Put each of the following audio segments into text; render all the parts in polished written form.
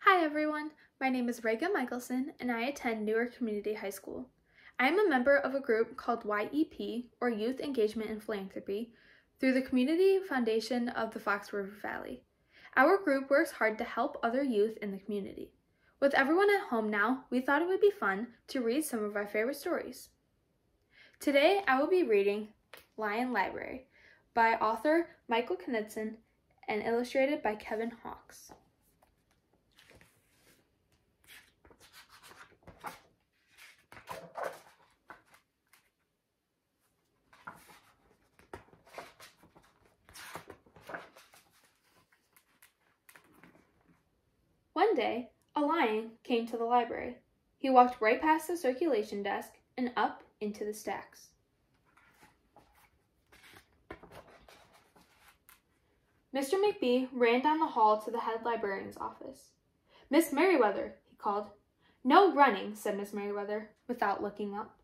Hi everyone, my name is Reagan and I attend Newark Community High School. I am a member of a group called YEP, or Youth Engagement and Philanthropy, through the Community Foundation of the Fox River Valley. Our group works hard to help other youth in the community. With everyone at home now, we thought it would be fun to read some of our favorite stories. Today I will be reading Lion Library by author Michael Knudsen and illustrated by Kevin Hawks. One day, a lion came to the library. He walked right past the circulation desk and up into the stacks. Mr. McBee ran down the hall to the head librarian's office. "Miss Merriweather," he called. "No running," said Miss Merriweather, without looking up.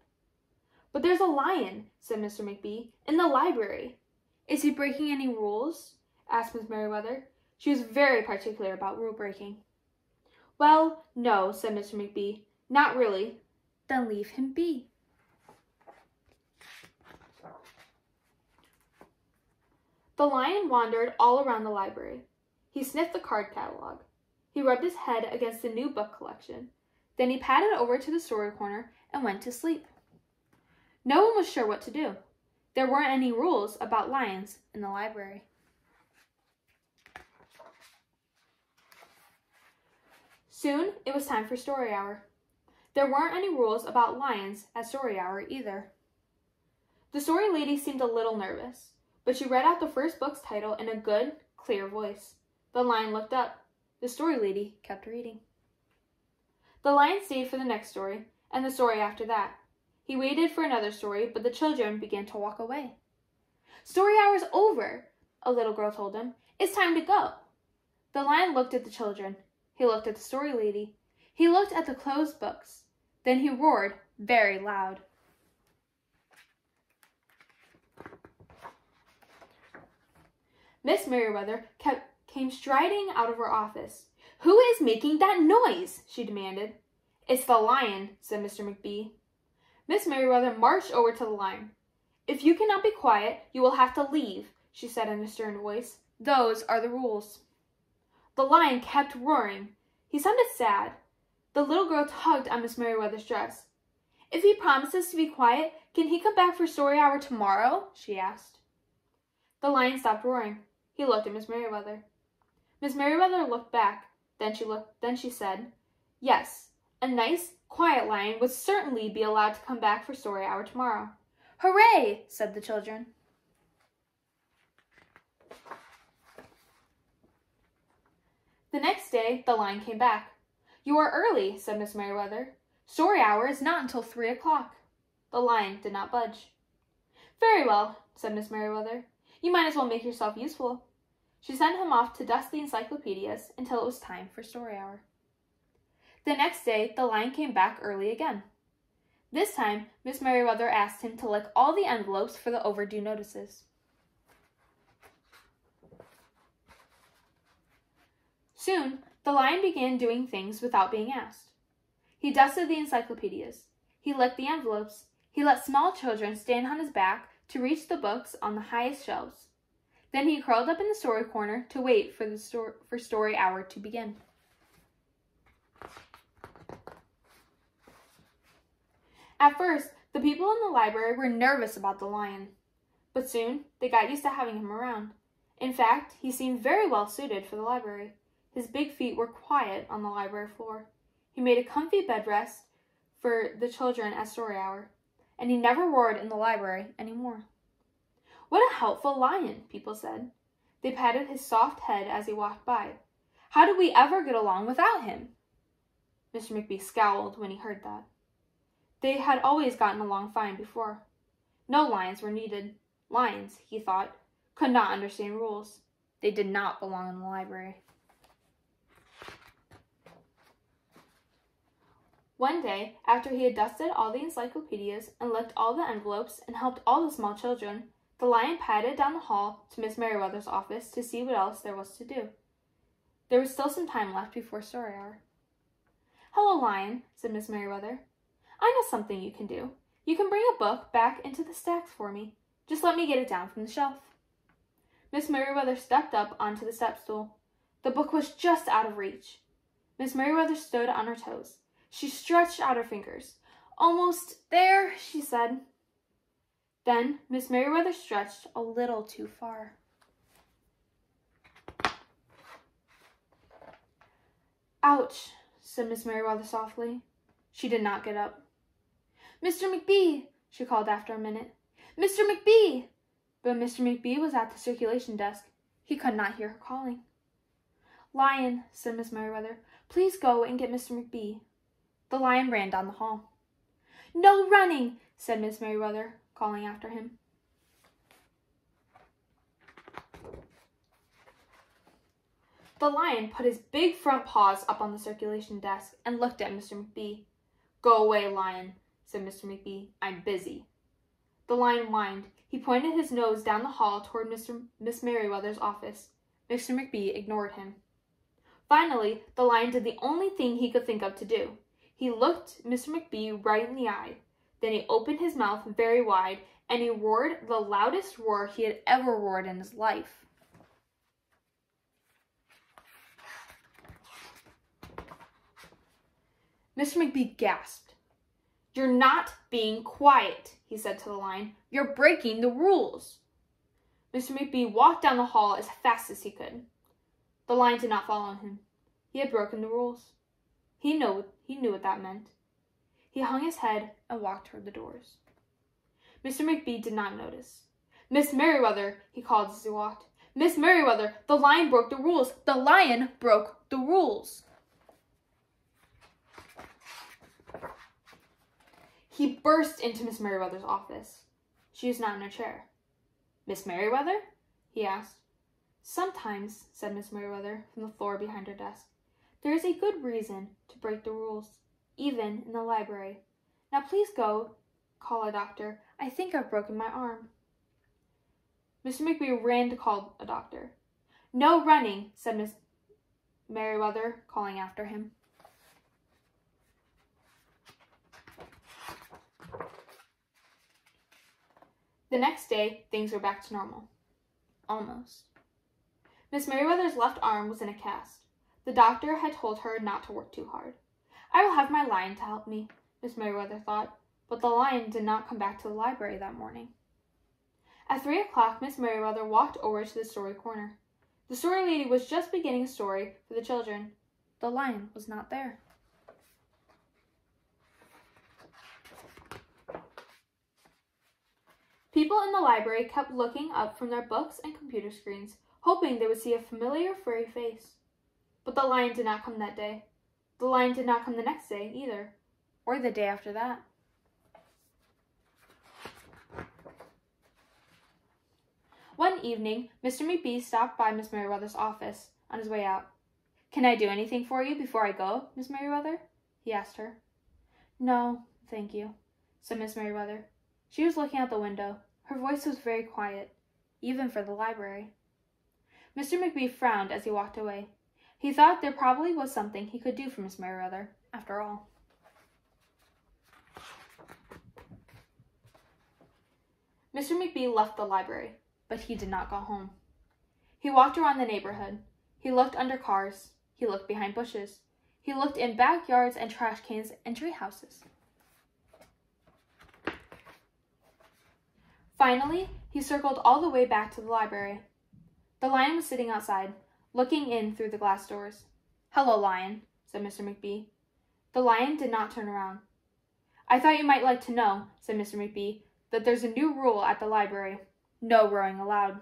"But there's a lion," said Mr. McBee, "in the library." "Is he breaking any rules?" asked Miss Merriweather. She was very particular about rule breaking. "Well, no," said Mr. McBee. "Not really." "Then leave him be." The lion wandered all around the library. He sniffed the card catalog. He rubbed his head against the new book collection. Then he padded over to the story corner and went to sleep. No one was sure what to do. There weren't any rules about lions in the library. Soon, it was time for story hour. There weren't any rules about lions at story hour either. The story lady seemed a little nervous, but she read out the first book's title in a good, clear voice. The lion looked up. The story lady kept reading. The lion stayed for the next story, and the story after that. He waited for another story, but the children began to walk away. "Story hour's over," a little girl told him. "It's time to go." The lion looked at the children. He looked at the story lady. He looked at the closed books. Then he roared very loud. Miss Merriweather came striding out of her office. "Who is making that noise?" she demanded. "It's the lion," said Mr. McBee. Miss Merriweather marched over to the lion. "If you cannot be quiet, you will have to leave," she said in a stern voice. "Those are the rules." The lion kept roaring. He sounded sad. The little girl tugged on Miss Merriweather's dress. "If he promises to be quiet, can he come back for story hour tomorrow?" she asked. The lion stopped roaring. He looked at Miss Merriweather. Miss Merriweather looked back. Then she said, "Yes, a nice, quiet lion would certainly be allowed to come back for story hour tomorrow." "Hooray!" said the children. The next day, the lion came back. "You are early," said Miss Merriweather. "Story hour is not until 3 o'clock." The lion did not budge. "Very well," said Miss Merriweather. "You might as well make yourself useful." She sent him off to dust the encyclopedias until it was time for story hour. The next day, the lion came back early again. This time, Miss Merriweather asked him to lick all the envelopes for the overdue notices. Soon, the lion began doing things without being asked. He dusted the encyclopedias. He licked the envelopes. He let small children stand on his back to reach the books on the highest shelves. Then he curled up in the story corner to wait for story hour to begin. At first, the people in the library were nervous about the lion, but soon they got used to having him around. In fact, he seemed very well suited for the library. His big feet were quiet on the library floor. He made a comfy bed rest for the children at story hour, and he never roared in the library anymore. "What a helpful lion," people said. They patted his soft head as he walked by. "How did we ever get along without him?" Mr. McBee scowled when he heard that. They had always gotten along fine before. No lions were needed. Lions, he thought, could not understand rules. They did not belong in the library. One day, after he had dusted all the encyclopedias and licked all the envelopes and helped all the small children, the lion padded down the hall to Miss Merriweather's office to see what else there was to do. There was still some time left before story hour. "Hello, Lion," said Miss Merriweather. "I know something you can do. You can bring a book back into the stacks for me. Just let me get it down from the shelf." Miss Merriweather stepped up onto the step stool. The book was just out of reach. Miss Merriweather stood on her toes. She stretched out her fingers. "Almost there," she said. Then Miss Merriweather stretched a little too far. "Ouch," said Miss Merriweather softly. She did not get up. "Mr. McBee," she called after a minute. "Mr. McBee!" But Mr. McBee was at the circulation desk. He could not hear her calling. "Lion," said Miss Merriweather, "please go and get Mr. McBee." The Lion ran down the hall. "No running," said Miss Merriweather, calling after him. The Lion put his big front paws up on the circulation desk and looked at Mr. McBee. "Go away, Lion," said Mr. McBee. "I'm busy." The Lion whined. He pointed his nose down the hall toward Miss Merriweather's office. Mr. McBee ignored him. Finally, the Lion did the only thing he could think of to do. He looked Mr. McBee right in the eye. Then he opened his mouth very wide, and he roared the loudest roar he had ever roared in his life. Mr. McBee gasped. "You're not being quiet," he said to the Lion. "You're breaking the rules." Mr. McBee walked down the hall as fast as he could. The Lion did not follow him. He had broken the rules. He knew what that meant. He hung his head and walked toward the doors. Mr. McBee did not notice. "Miss Merriweather," he called as he walked. "Miss Merriweather, the Lion broke the rules. The Lion broke the rules." He burst into Miss Merriweather's office. She was not in her chair. "Miss Merriweather?" he asked. "Sometimes," said Miss Merriweather from the floor behind her desk, "there is a good reason to break the rules, even in the library. Now please go call a doctor. I think I've broken my arm." Mr. McBee ran to call a doctor. "No running," said Miss Merriweather, calling after him. The next day, things were back to normal. Almost. Miss Merriweather's left arm was in a cast. The doctor had told her not to work too hard. "I will have my Lion to help me," Miss Merriweather thought, but the Lion did not come back to the library that morning. At 3 o'clock, Miss Merriweather walked over to the story corner. The story lady was just beginning a story for the children. The Lion was not there. People in the library kept looking up from their books and computer screens, hoping they would see a familiar furry face. But the Lion did not come that day. The Lion did not come the next day either, or the day after that. One evening, Mr. McBee stopped by Miss Merriweather's office on his way out. "Can I do anything for you before I go, Miss Merriweather?" he asked her. "No, thank you," said Miss Merriweather. She was looking out the window. Her voice was very quiet, even for the library. Mr. McBee frowned as he walked away. He thought there probably was something he could do for Miss Merriweather, after all. Mr. McBee left the library, but he did not go home. He walked around the neighborhood. He looked under cars. He looked behind bushes. He looked in backyards and trash cans and tree houses. Finally, he circled all the way back to the library. The Lion was sitting outside, looking in through the glass doors. "Hello, Lion," said Mr. McBee. The Lion did not turn around. "I thought you might like to know," said Mr. McBee, "that there's a new rule at the library. No rowing allowed.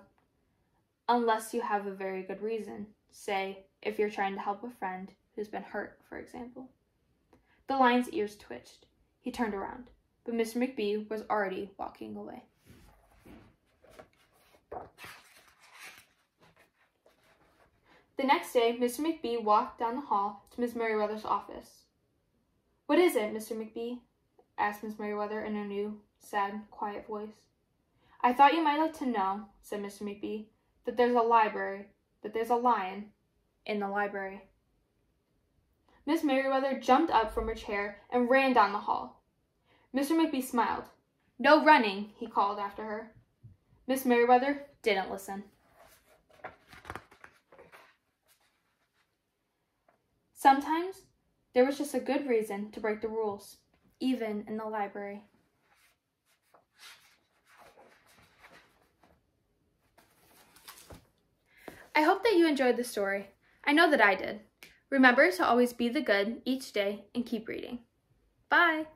Unless you have a very good reason. Say, if you're trying to help a friend who's been hurt, for example." The Lion's ears twitched. He turned around, but Mr. McBee was already walking away. The next day, Mr. McBee walked down the hall to Miss Merriweather's office. "What is it, Mr. McBee?" asked Miss Merriweather in her new, sad, quiet voice. "I thought you might like to know," said Mr. McBee, "that there's a lion in the library. Miss Merriweather jumped up from her chair and ran down the hall. Mr. McBee smiled. "No running," he called after her. Miss Merriweather didn't listen. Sometimes there was just a good reason to break the rules, even in the library. I hope that you enjoyed the story. I know that I did. Remember to always be the good each day and keep reading. Bye!